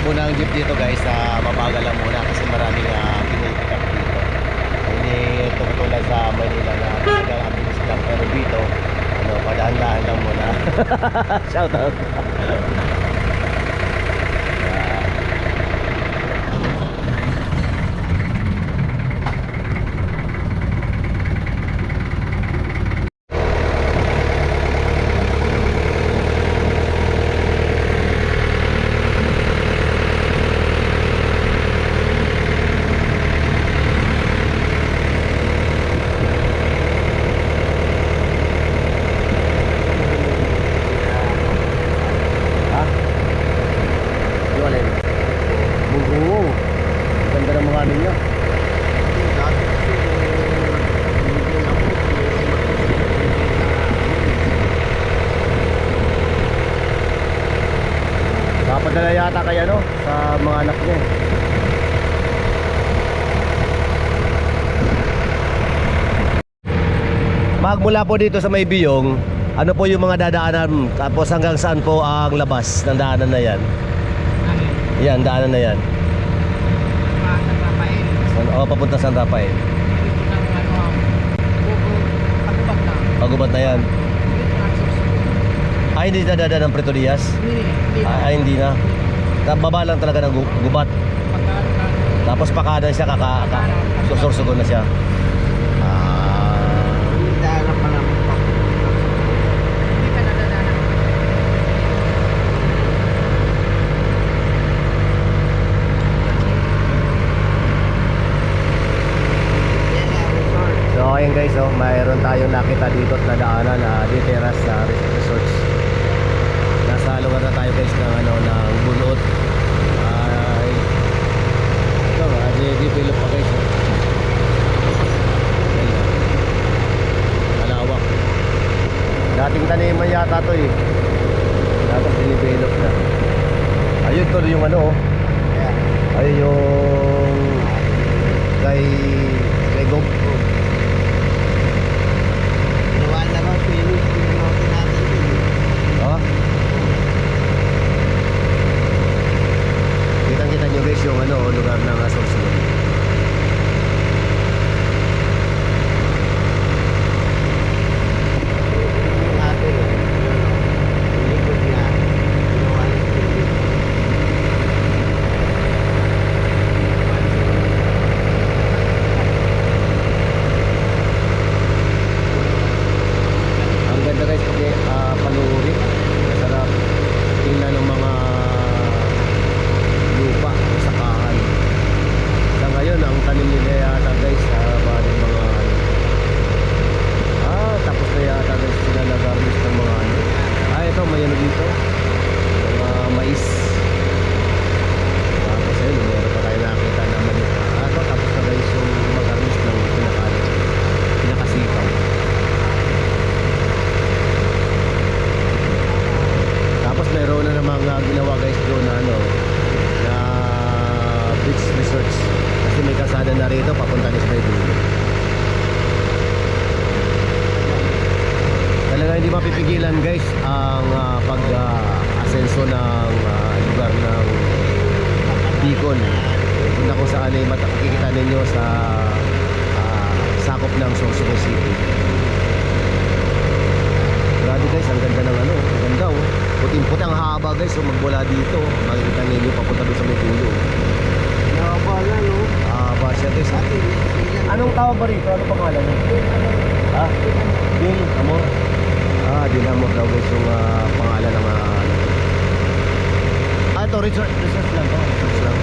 muna ang jeep dito guys, mabagal lang muna kasi maraming pinipik up dito. Hindi tutulad sa Manila na talagang ang bilis lang, pero dito ano, padahan-dahan lang muna. Shout out. Papadala yata kay ano sa mga anak niya. Magmula po dito sa May Biyong, ano po yung mga dadaanan, tapos hanggang saan po ang labas ng daanan na yan? Yan, daanan na yan. San Rafael. Papunta San Rafael. Dito ng Pagubat na. Pagubat na yan. Dito ng Sursuro. Hindi na dadaan ng Preto Diaz? Hindi na. Hindi na. Baba lang talaga ng gubat. Tapos pakanan siya, susursugon na siya. Dala pa lang. Hindi ka nadadaanan. So ayun guys, mayroon tayong nakita dito at nadaanan na Diteras sa Resorts. Nasa lugar na tayo guys ng ano, ng Bunot. Ay ito nga, develop pa guys. Malawak. Dating taniman yata to eh. Dapat develop na. Ayun to yung ano. Ayun yung kay Gog. Kitang-kita nyo guys yung ano, lugar ng Sorsogon. Ang ganda guys pag panuuri. Masarap tingnan ng mga lupa o sakahan. Sa ngayon ang tanim nila yata guys bali mga tapos na yata guys sila nag-harvest ng mga ano. Ito may ano dito, mga mais. Tapos ayun, meron pa tayo nakita naman ito. Tapos na guys yung mag-harvest ng pinakasipaw. Tapos meron na namang ginawa guys doon na ano, na beach resorts. Kasi may kasada na rito papunta ni Spread. Talaga hindi mapipigilan guys ang pag-asenso ng lugar ng Bicol. Na kung saan ay makikita ninyo sa sakop ng Sorsogon City. Grabe guys, ang ganda ng ano, ang ganda oh. Puting-puti ang haba guys, so magmula dito, makikita ninyo papunta doon sa may tulo. Nakabala no? Haba siya guys. Anong tawag ba rito? Ano pangalan mo? Din Amor. Din Amor daw guys yung pangalan ng ito, resort lang to. Resort lang.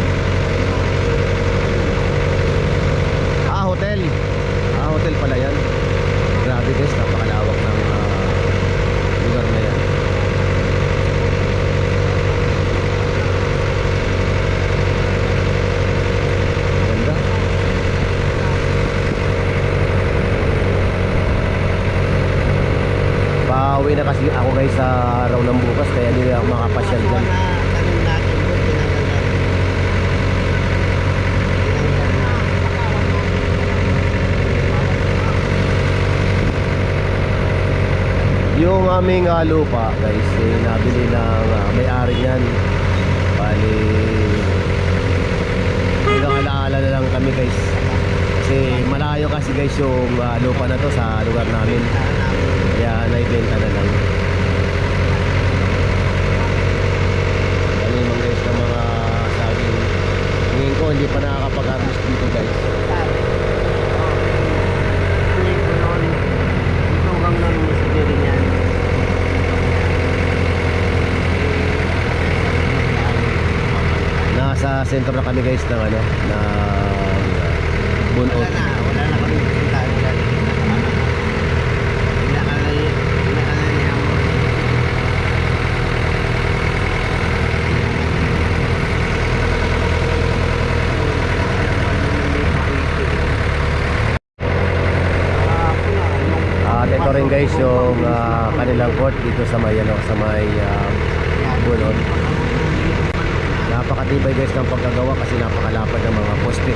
Hotel. Hotel pala yan. Grabe guys, napakalawak ng lugar na yan. Ganda. Pauwi na kasi ako guys sa araw ng bukas, kaya hindi ako makapasyal dyan. Yung aming lupa guys, nabili ng may-ari niyan. Bali, hanggang alaala na lang kami guys. Kasi malayo kasi guys yung lupa na to sa lugar namin. Kaya naibenta na lang. Ano naman guys ng mga saging. Ngayon ko hindi pa nakakapag-harvest dito guys. Nasa sentro na kami guys ng ano, ng Bunot. Wala na kami kita nila. Inakalay niya mo. At ito rin guys yung kanilang court dito sa may ano, sa may Bunot. Napakatibay guys ng pagkagawa kasi napakalapad ng mga poste.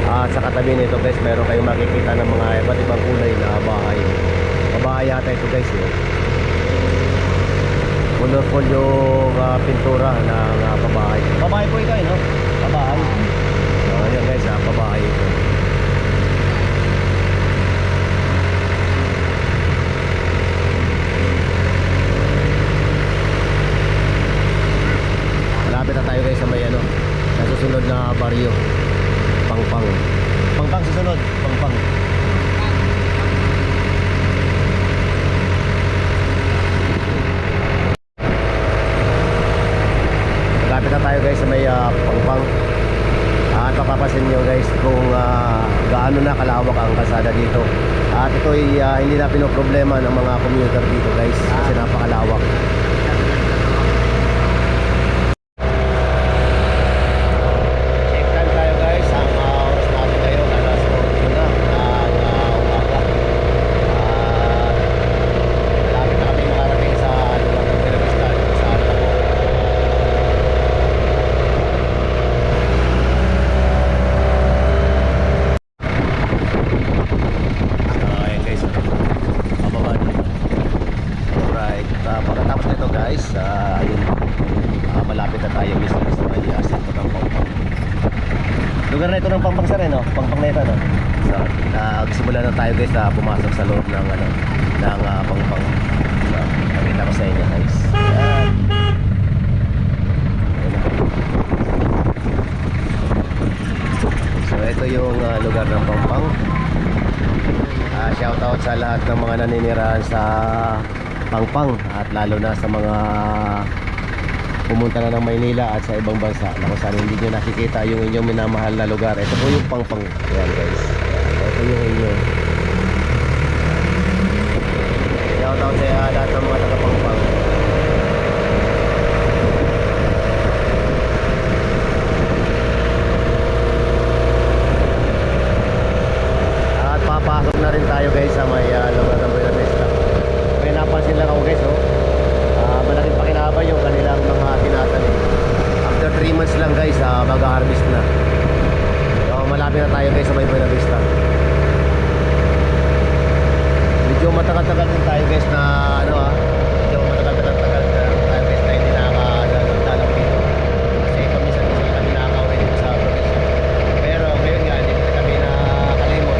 At sa katabi nito guys, meron kayong makikita ng mga iba't ibang kulay na bahay. Babahay yata ito guys eh. Colorful yung pintura ng pabahay. Pabahay po ito eh, no? Pabahay. So ayan guys, pabahay ito. Malapit na tayo guys sa may ano, sa susunod na baryo. Pangpang. Pangpang susunod. Pangpang. Malapit na tayo guys sa may Pangpang. At mapapasin nyo guys kung gaano na kalawak ang kalsada dito. At ito ay hindi na pinoproblema ng mga commuter dito guys kasi napakalawak. Pagkatapos nito guys, ayun, malapit na tayo mismo sa may sentro ng Pangpang. Lugar na ito ng Pangpang sir, no? Pangpang na ito, no? So, nagsimula na tayo guys na pumasok sa loob ng, ano, ng Pangpang. So, nakita ko sa inyo guys. Ayan. So, ito yung lugar ng Pangpang. Shoutout sa lahat ng mga naninirahan sa Pangpang at lalo na sa mga pumunta na ng Maynila at sa ibang bansa na kung saan hindi nyo nakikita yung inyong minamahal na lugar. Ito po yung Pangpang. Ayan guys. Ito yung inyo. Shoutout sa lahat ng mga taga Pangpang. At papasok na rin tayo guys sa may lugar ng Buena Vista. May napansin lang ako guys, oh. Malaking pakinabang yung kanilang mga tinatanim. After 3 months lang guys, mag-harvest na. So malapit na tayo guys sa may Buena Vista. Medyo matagal-tagal din tayo guys na ano medyo matagal-tagal tayo guys na hindi nakakadalang dito. Kasi paminsan kasi kami nakakauwi dito sa probinsya. Pero ngayon nga, hindi kami nakakalimot.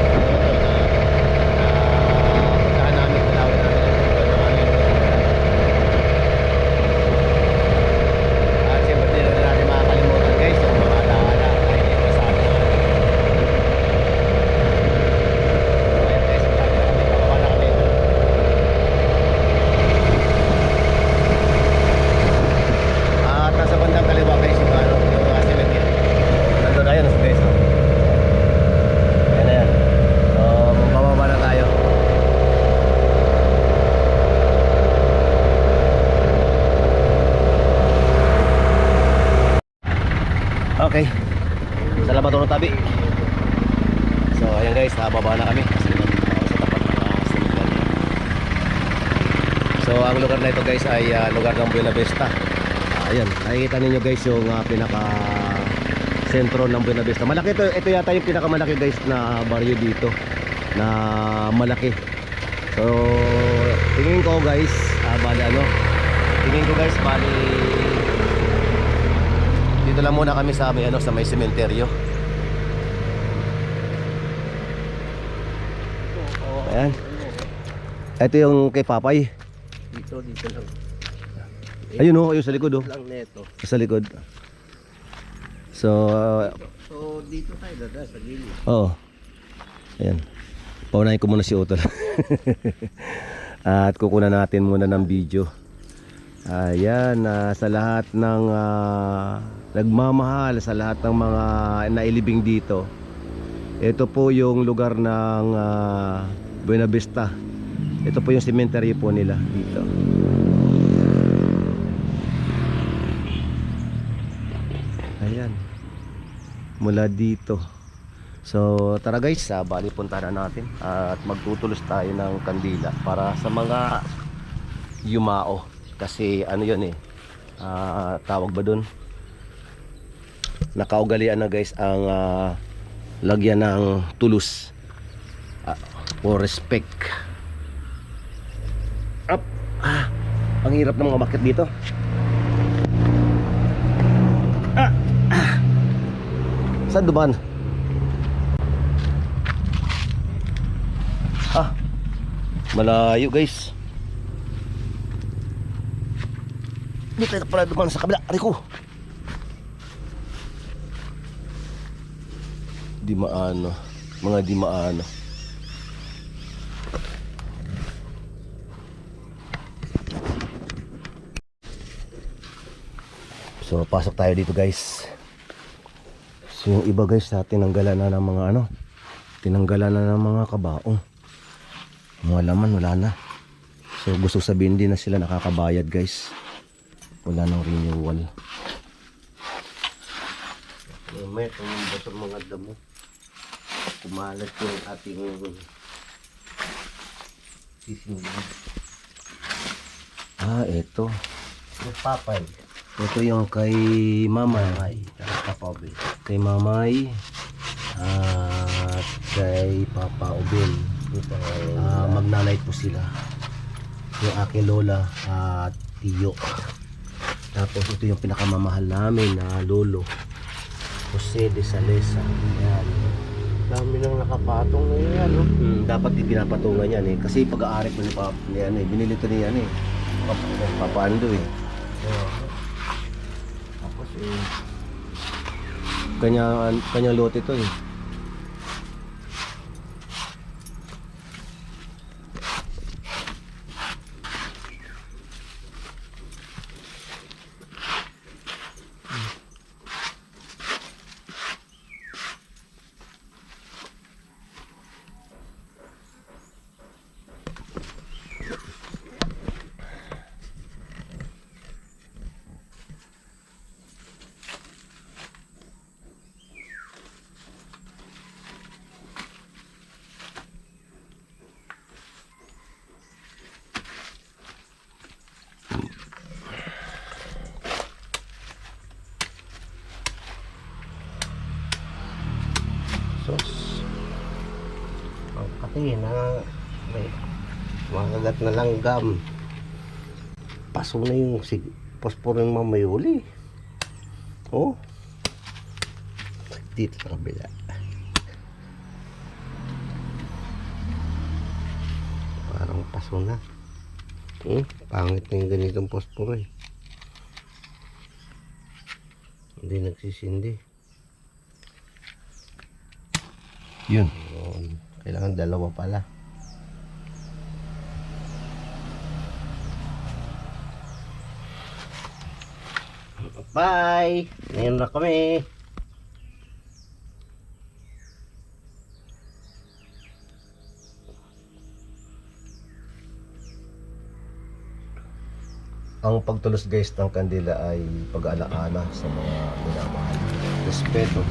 Puntahan namin, kulawin namin. Okay. Salamat ulit tabi. So ayan guys, nababa na kami kasi nandito ako sa tapat ng cemetery. So ang lugar na ito guys ay lugar ng Buena Vista. Ayan, nakikita ninyo guys yung pinaka sentro ng Buena Vista. Malaki ito, ito yata yung pinakamalaki guys na baryo dito na malaki. So tingin ko guys, bali Dito lang muna kami sa may, sa may sementeryo. Ayan. Ito yung kay Papay. Dito lang. Ayun oh, ayun sa likod oh. Lang neto. Sa likod. So, So dito tayo dadaan sa gilid. oo. Ayan. Paunahin ko muna si Utol. At kukunan natin muna ng video. Ayan, sa lahat ng nagmamahal, sa lahat ng mga nailibing dito. Ito po yung lugar ng Buena Vista. Ito po yung cemetery po nila dito. Ayan. Mula dito. So tara guys, bali punta na natin at magtutulos tayo ng kandila para sa mga yumao. Kasi ano yun tawag ba dun? Nakaugalian na guys ang lagyan ng tulos for respect. Up. Ang hirap ng mga bakit dito. Saan duman? Malayo guys. Dito tayo pala duman sa kabila. Ari ko. Di maano. Mga di maano. So pasok tayo dito guys. So yung iba guys tinanggalan na ng mga tinanggalan na ng mga kabaong. Mga laman wala na. So gusto sabihin din na sila nakakabayad guys. Wala nang renewal. May tumumba sa mga damo. Kumalat yung ating sisinggan. Ito. Yung papay. Ito yung kay Mamay. Ay, kapabil. Kay Mamay. At kay Papa Ubel. Magnanay po sila. Yung aking lola at tiyo. Tapos ito yung pinakamamahal namin na lolo, Jose de Salesa. Yan. Dami nang nakapatong na yan, no? Dapat di pinapatungan yan kasi pag-aari ko ni binili ito ni Papando Tapos kanyang lote ito sos. Ang kati na may makagat na langgam. Paso na yung posporo ng mamayuli. Oh. Dito sa kabila. Parang paso na. Pangit na yung ganitong posporo Hindi nagsisindi. yun. Kailangan dalawa pala. Bye! Ngayon na kami. Ang pagtulos guys ng kandila ay pag-aalaala sa mga minamahal. Respeto.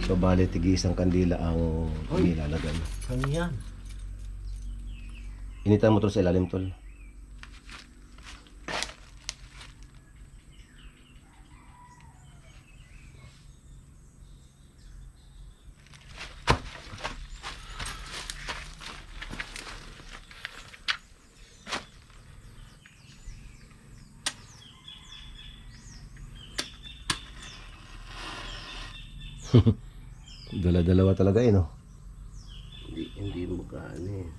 So bali tigi isang kandila ang nilalagay. Ano yan? Initan mo tol sa ilalim tol. Dala-dalawa talaga eh, no? Hindi magkano eh.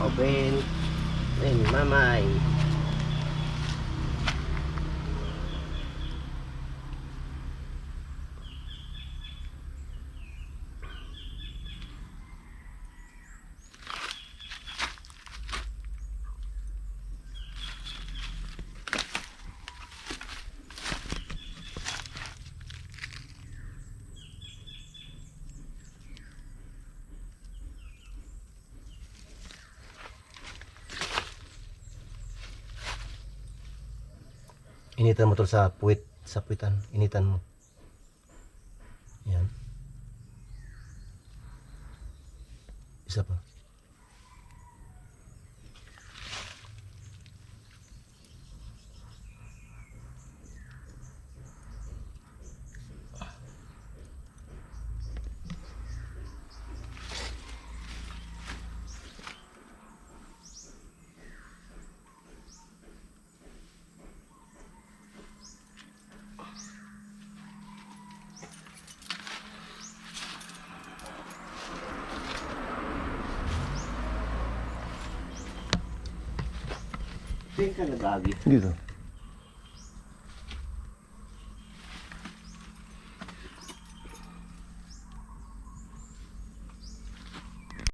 Open. Ayun, mamay. Initan mo to sa puwit, sa puwitan. Initan mo. Yan. Isa pa. Saan ka nag-agi? Dito.